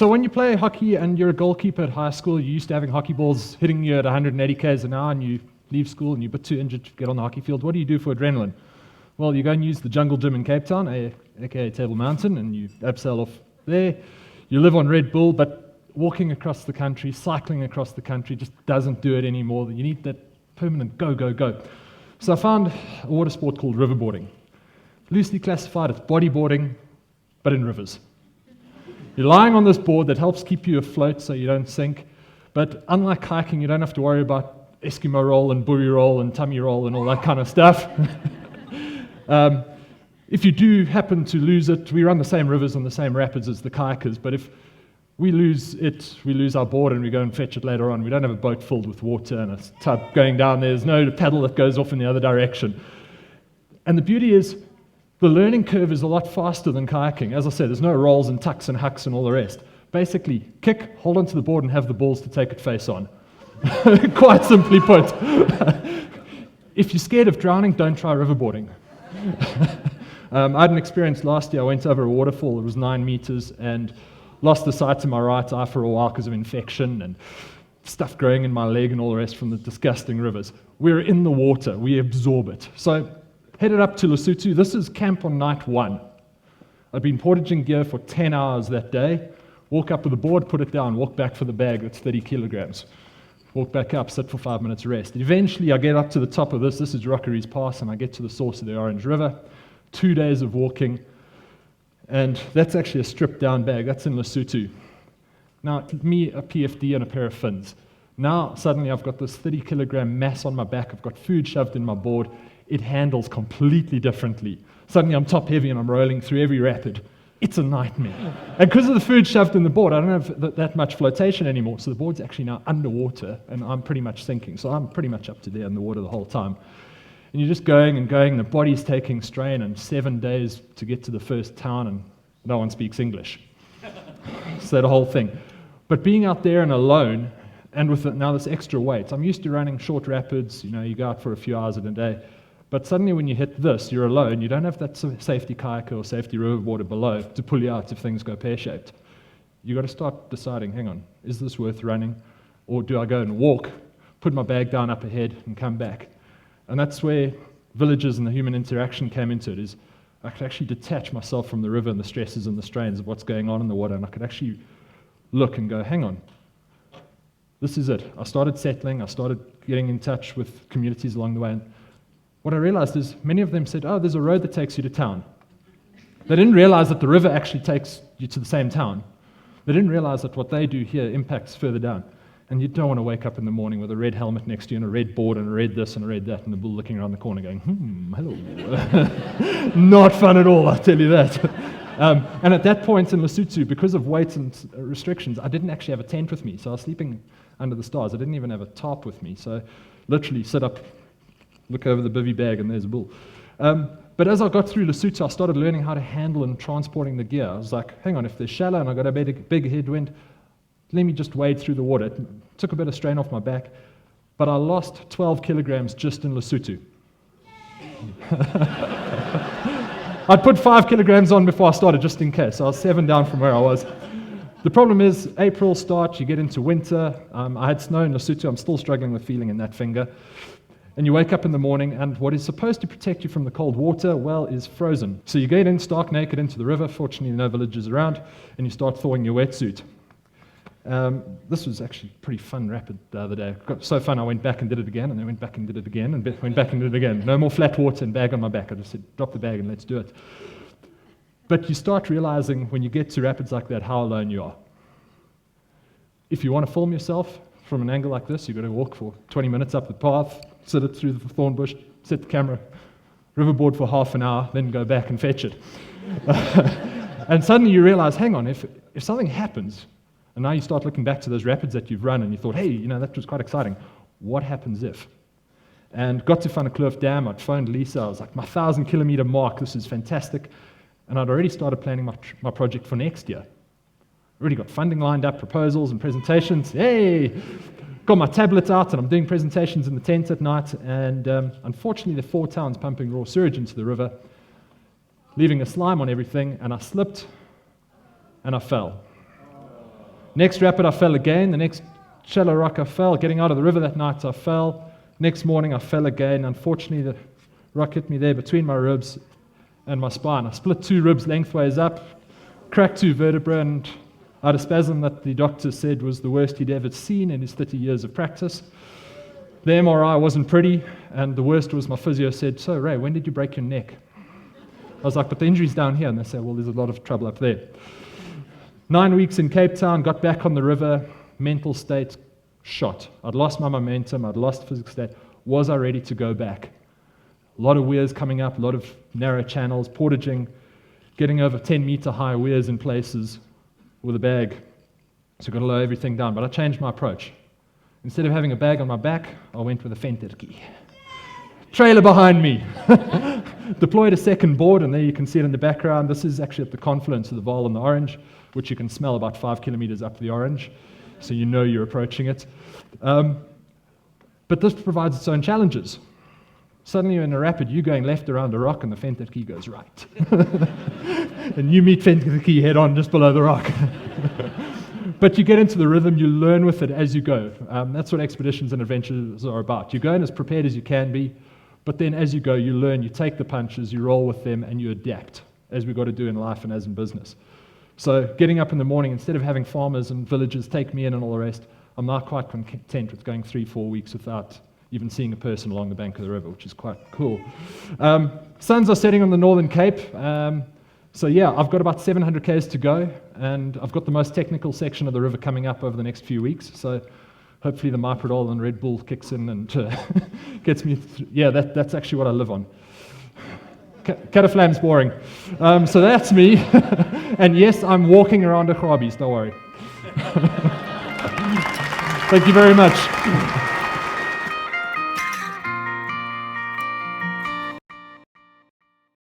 So when you play hockey and you're a goalkeeper at high school, you're used to having hockey balls hitting you at 180 k's an hour, and you leave school and you're a bit too injured to get on the hockey field. What do you do for adrenaline? Well, you go and use the jungle gym in Cape Town, aka Table Mountain, and you abseil off there. You live on Red Bull, but walking across the country, cycling across the country just doesn't do it anymore. You need that permanent go, go, go. So I found a water sport called riverboarding. Loosely classified as bodyboarding, but in rivers. You're lying on this board that helps keep you afloat so you don't sink, but unlike hiking, you don't have to worry about Eskimo roll and buoy roll and tummy roll and all that kind of stuff. If you do happen to lose it, we run the same rivers and the same rapids as the kayakers, but if we lose it, we lose our board and we go and fetch it later on. We don't have a boat filled with water and a tub going down. There's no paddle that goes off in the other direction. And the beauty is, the learning curve is a lot faster than kayaking. As I said, there's no rolls and tucks and hucks and all the rest. Basically, kick, hold onto the board and have the balls to take it face on. Quite simply put. If you're scared of drowning, don't try riverboarding. I had an experience last year. I went over a waterfall. It was 9 meters and lost the sight to my right eye for a while because of infection and stuff growing in my leg and all the rest from the disgusting rivers. We're in the water. We absorb it. So headed up to Lesotho. This is camp on night 1. I'd been portaging gear for 10 hours that day. Walk up with the board, put it down, walk back for the bag. That's 30 kilograms. Walk back up, sit for 5 minutes, rest. Eventually, I get up to the top of this. This is Rockery's Pass, and I get to the source of the Orange River. 2 days of walking, and that's actually a stripped-down bag. That's in Lesotho. Now, me, a PFD and a pair of fins. Now, suddenly, I've got this 30-kilogram mass on my back. I've got food shoved in my board. It handles completely differently. Suddenly, I'm top-heavy, and I'm rolling through every rapid. It's a nightmare. And because of the food shoved in the board, I don't have that much flotation anymore, so the board's actually now underwater, and I'm pretty much sinking. So I'm pretty much up to there in the water the whole time. And you're just going and going, the body's taking strain, and 7 days to get to the first town, and no one speaks English. So the whole thing. But being out there and alone, and with now this extra weight, I'm used to running short rapids, you go out for a few hours in a day, but suddenly when you hit this, you're alone, you don't have that safety kayaker or safety riverboarder below to pull you out if things go pear-shaped. You've got to start deciding, hang on, is this worth running? Or do I go and walk, put my bag down up ahead, and come back? And that's where villages and the human interaction came into it, is I could actually detach myself from the river and the stresses and the strains of what's going on in the water, and I could actually look and go, hang on, this is it. I started settling, I started getting in touch with communities along the way, and what I realized is many of them said, oh, there's a road that takes you to town. They didn't realize that the river actually takes you to the same town. They didn't realize that what they do here impacts further down. And you don't want to wake up in the morning with a red helmet next to you and a red board and a red this and a red that and the bull looking around the corner going, hello. Not fun at all, I'll tell you that. And at that point in Lesotho, because of weight and restrictions, I didn't actually have a tent with me. So I was sleeping under the stars. I didn't even have a tarp with me. So literally sit up, look over the bivvy bag, and there's a bull. But as I got through Lesotho, I started learning how to handle and transporting the gear. I was like, hang on, if there's shallow and I got a big headwind, let me just wade through the water. It took a bit of strain off my back, but I lost 12 kilograms just in Lesotho. I'd put 5 kilograms on before I started, just in case. So I was 7 down from where I was. The problem is, April starts, you get into winter. I had snow in Lesotho. I'm still struggling with feeling in that finger. And you wake up in the morning, and what is supposed to protect you from the cold water, well, is frozen. So you get in stark naked into the river, fortunately no villages around, and you start thawing your wetsuit. This was actually a pretty fun rapid the other day. It got so fun I went back and did it again, and then went back and did it again, and went back and did it again. No more flat water and bag on my back. I just said, drop the bag and let's do it. But you start realizing when you get to rapids like that how alone you are. If you want to film yourself from an angle like this, you've got to walk for 20 minutes up the path, sit it through the thorn bush, set the camera, riverboard for half an hour, then go back and fetch it. And suddenly you realize, hang on, if something happens, and now you start looking back to those rapids that you've run, and you thought, hey, that was quite exciting. What happens if? And got to Van der Kloof Dam, I'd phoned Lisa, I was like, my 1,000-kilometer mark, this is fantastic. And I'd already started planning my project for next year. Already got funding lined up, proposals and presentations. Hey! Got my tablets out, and I'm doing presentations in the tent at night, and unfortunately, the 4 towns pumping raw sewage into the river, leaving a slime on everything, and I slipped, and I fell. Next rapid, I fell again. The next shallow rock, I fell. Getting out of the river that night, I fell. Next morning, I fell again. Unfortunately, the rock hit me there between my ribs and my spine. I split 2 ribs lengthways up, cracked 2 vertebrae, and I had a spasm that the doctor said was the worst he'd ever seen in his 30 years of practice. The MRI wasn't pretty, and the worst was my physio said, "So, Ray, when did you break your neck?" I was like, "But the injury's down here." And they said, "Well, there's a lot of trouble up there." 9 weeks in Cape Town, got back on the river, mental state shot. I'd lost my momentum, I'd lost physical state. Was I ready to go back? A lot of weirs coming up, a lot of narrow channels, portaging, getting over 10-meter high weirs in places with a bag. So I've got to lower everything down. But I changed my approach. Instead of having a bag on my back, I went with a ventertjie. Trailer behind me. Deployed a second board, and there you can see it in the background. This is actually at the confluence of the Vaal and the Orange, which you can smell about 5 kilometers up the Orange, so you know you're approaching it. But this provides its own challenges. Suddenly you're in a rapid, you're going left around a rock, and the ventertjie goes right. And you meet ventertjie head on just below the rock. But you get into the rhythm, you learn with it as you go. That's what expeditions and adventures are about. You go in as prepared as you can be, but then as you go, you learn, you take the punches, you roll with them, and you adapt, as we've got to do in life and as in business. So getting up in the morning, instead of having farmers and villagers take me in and all the rest, I'm now quite content with going 3-4 weeks without even seeing a person along the bank of the river, which is quite cool. Suns are setting on the Northern Cape. So yeah, I've got about 700 k's to go, and I've got the most technical section of the river coming up over the next few weeks. So hopefully the Myprodol and Red Bull kicks in and gets me through. Yeah, that's actually what I live on. Cataflam's boring. So that's me. And yes, I'm walking around a Krabies, don't worry. Thank you very much.